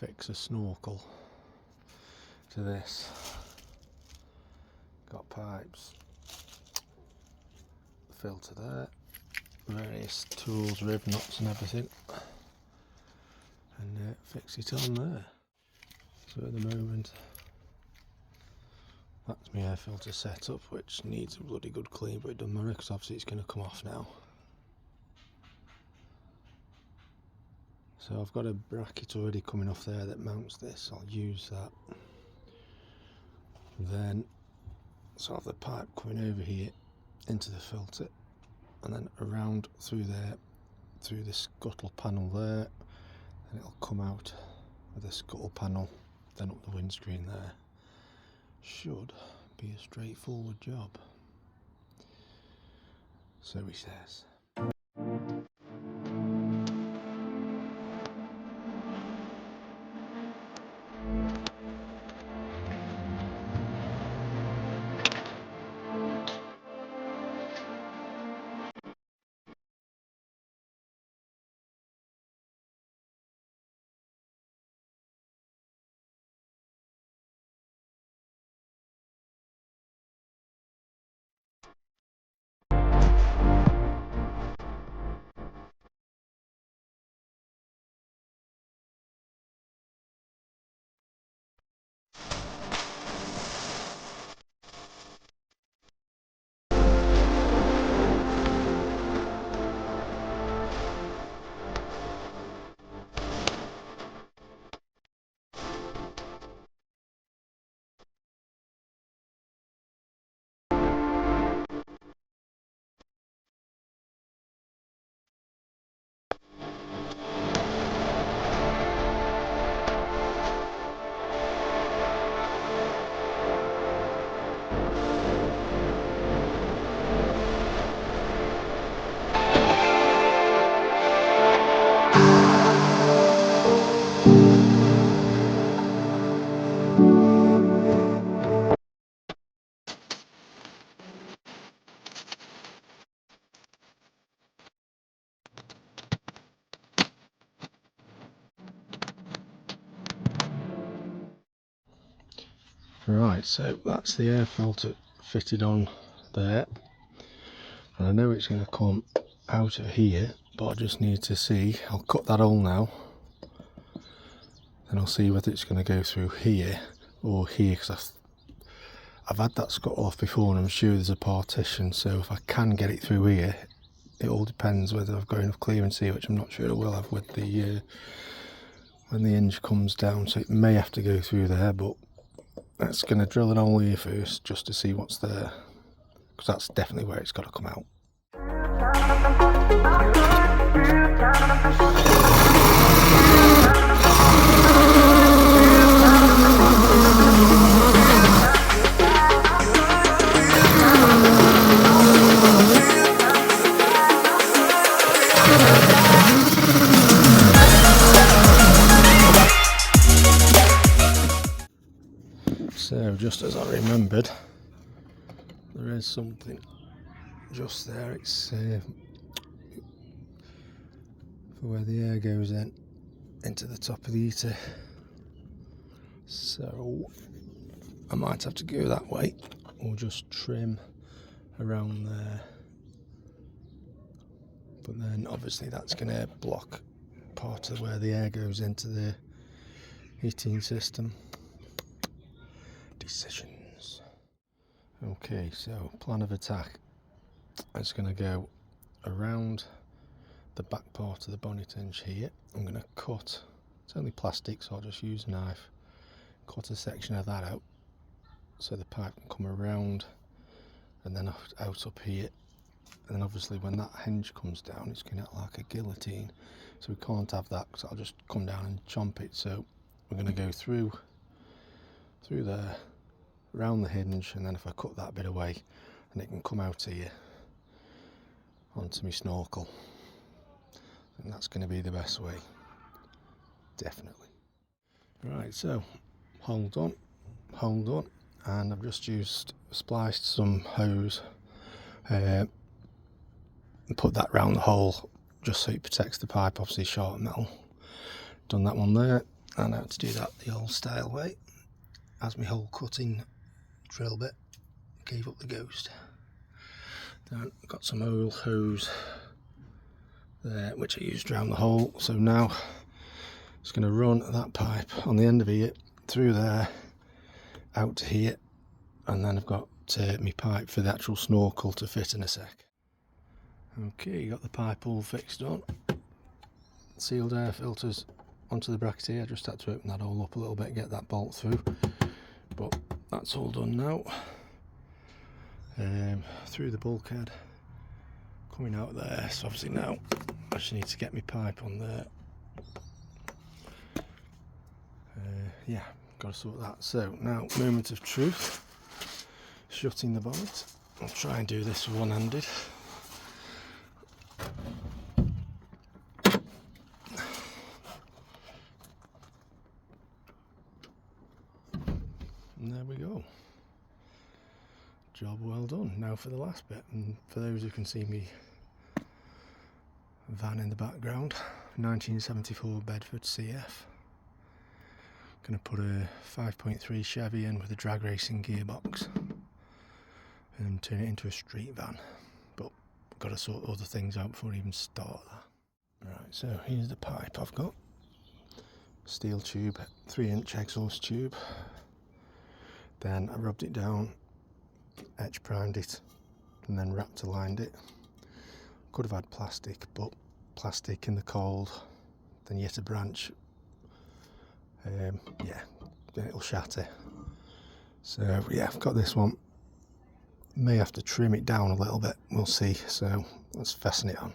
fix a snorkel to this. Got pipes, filter there, various tools, rib knots and everything, and fix it on there. So at the moment that's my air filter setup, which needs a bloody good clean, but it doesn't matter because obviously it's going to come off now. So I've got a bracket already coming off there that mounts this. I'll use that. Then so I have the pipe coming over here into the filter, and then around through there, through the scuttle panel there, and it'll come out with the scuttle panel, then up the windscreen there. Should be a straightforward job, so he says. Right, so that's the air filter fitted on there, and I know it's going to come out of here, but I just need to see. I'll cut that hole now, and I'll see whether it's going to go through here or here, because I've had that scuttle off before and I'm sure there's a partition, so if I can get it through here, it all depends whether I've got enough clearance here, which I'm not sure I will have with the when the hinge comes down, so it may have to go through there, but that's going to drill an hole here first just to see what's there, because that's definitely where it's got to come out. So just as I remembered, there is something just there. It's for where the air goes into the top of the heater, so I might have to go that way or just trim around there, but then obviously that's going to block part of where the air goes into the heating system. Decisions. Okay, so plan of attack. It's going to go around the back part of the bonnet hinge here. I'm going to cut, it's only plastic, so I'll just use a knife, cut a section of that out so the pipe can come around and then out up here, and then obviously when that hinge comes down it's going to act like a guillotine, so we can't have that because I'll just come down and chomp it. So we're going to go through there, around the hinge, and then if I cut that bit away, and it can come out here onto my snorkel, and that's going to be the best way, definitely. Right, so hold on, and I've just spliced some hose and put that round the hole just so it protects the pipe, obviously sharp metal. Done that one there, I know how to do that the old style way, as my hole cutting drill bit gave up the ghost. Then got some oil hose there which I used around the hole, so now it's going to run that pipe on the end of here through there out to here, and then I've got my pipe for the actual snorkel to fit in a sec. Okay, got the pipe all fixed on, sealed air filters onto the bracket here. I just had to open that all up a little bit, get that bolt through, but that's all done now. Through the bulkhead coming out there, so obviously now I just need to get my pipe on there. Yeah, got to sort that. So now, moment of truth, shutting the bonnet. I'll try and do this one-handed. And there we go. Job well done. Now for the last bit, and for those who can see me van in the background, 1974 Bedford CF. Going to put a 5.3 Chevy in with a drag racing gearbox and turn it into a street van, but I've got to sort other things out before I even start that. Right, so here's the pipe I've got. Steel tube, 3-inch exhaust tube. Then I rubbed it down, edge primed it, and then wrapped aligned it. Could have had plastic, but plastic in the cold, then you hit a branch, yeah, then it'll shatter. So yeah, I've got this one. May have to trim it down a little bit, we'll see. So let's fasten it on.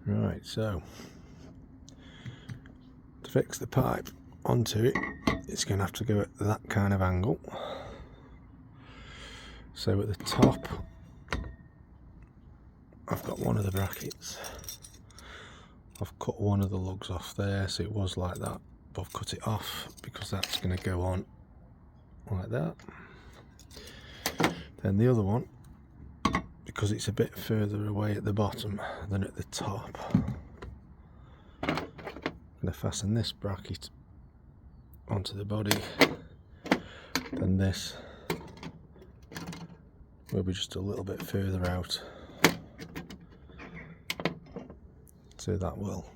Right, so to fix the pipe onto it, it's going to have to go at that kind of angle. So at the top, I've got one of the brackets. I've cut one of the lugs off there, so it was like that, but I've cut it off because that's going to go on like that. Then the other one, because it's a bit further away at the bottom than at the top, I'm going to fasten this bracket onto the body, then this will be just a little bit further out, so that will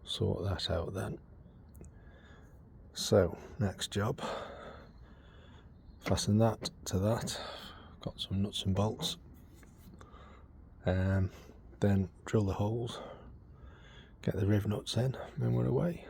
sort that out then. So next job, fasten that to that. Got some nuts and bolts, then drill the holes, get the riv nuts in, and then we're away.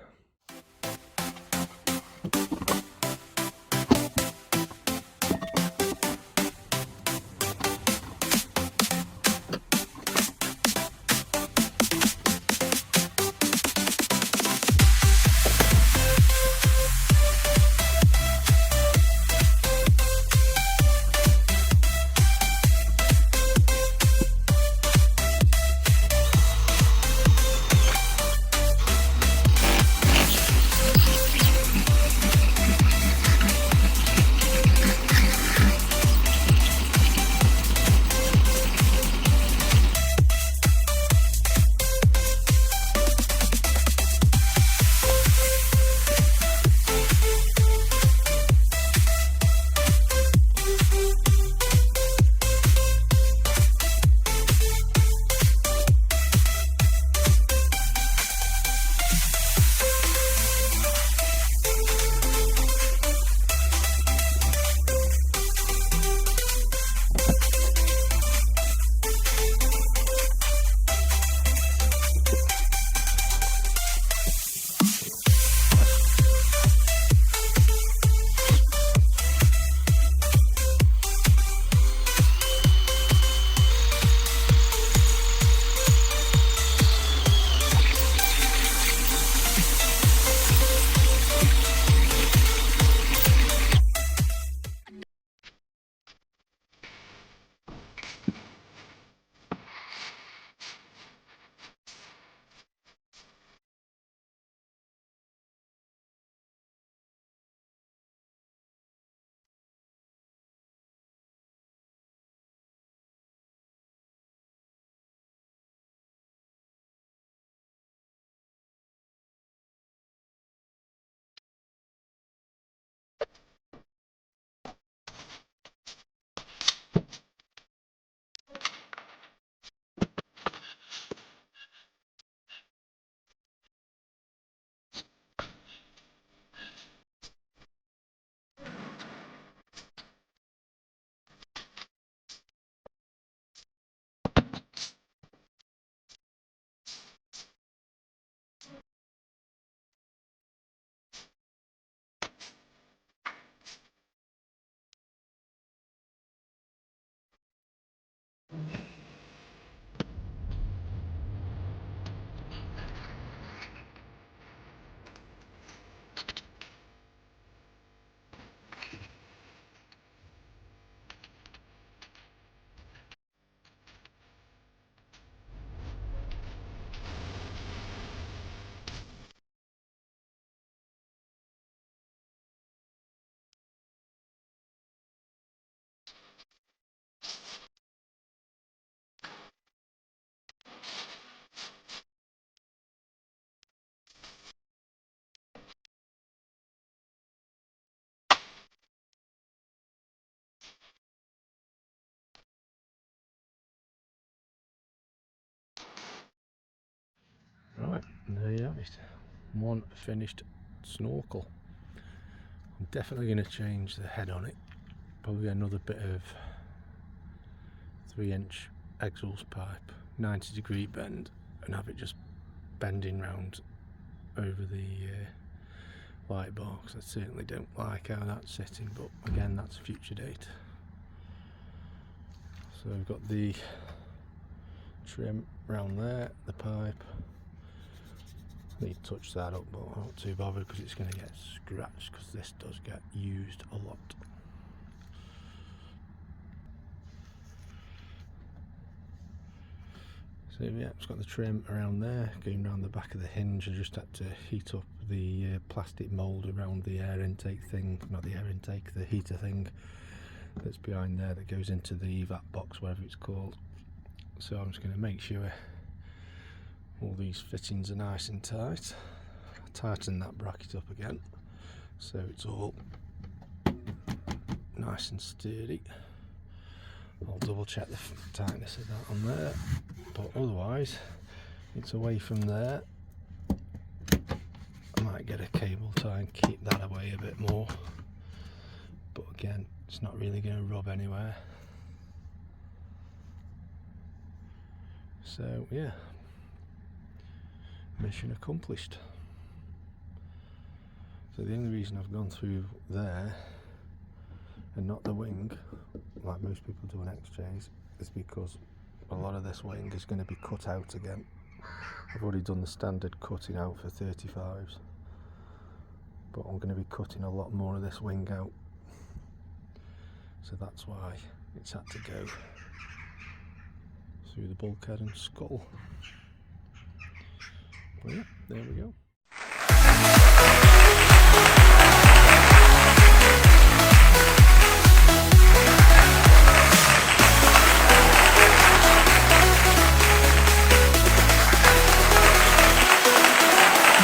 Right, and there you have it. One finished snorkel. I'm definitely going to change the head on it. Probably another bit of 3-inch exhaust pipe, 90-degree bend, and have it just bending round over the light bar, because I certainly don't like how that's sitting, but again, that's a future date. So we've got the trim round there, the pipe. Need to touch that up, but I'm not too bothered because it's going to get scratched, because this does get used a lot. So yeah, it's got the trim around there, going around the back of the hinge. I just had to heat up the plastic mould around the air intake thing, not the air intake, the heater thing that's behind there that goes into the vat box, whatever it's called. So I'm just going to make sure all these fittings are nice and tight. Tighten that bracket up again so it's all nice and sturdy. I'll double check the tightness of that on there, but otherwise it's away from there. I might get a cable tie and keep that away a bit more, but again, it's not really going to rub anywhere. So yeah, mission accomplished. So the only reason I've gone through there and not the wing, like most people do on XJs, is because a lot of this wing is going to be cut out again. I've already done the standard cutting out for 35s, but I'm going to be cutting a lot more of this wing out, so that's why it's had to go through the bulkhead and skull. But yeah, there we go.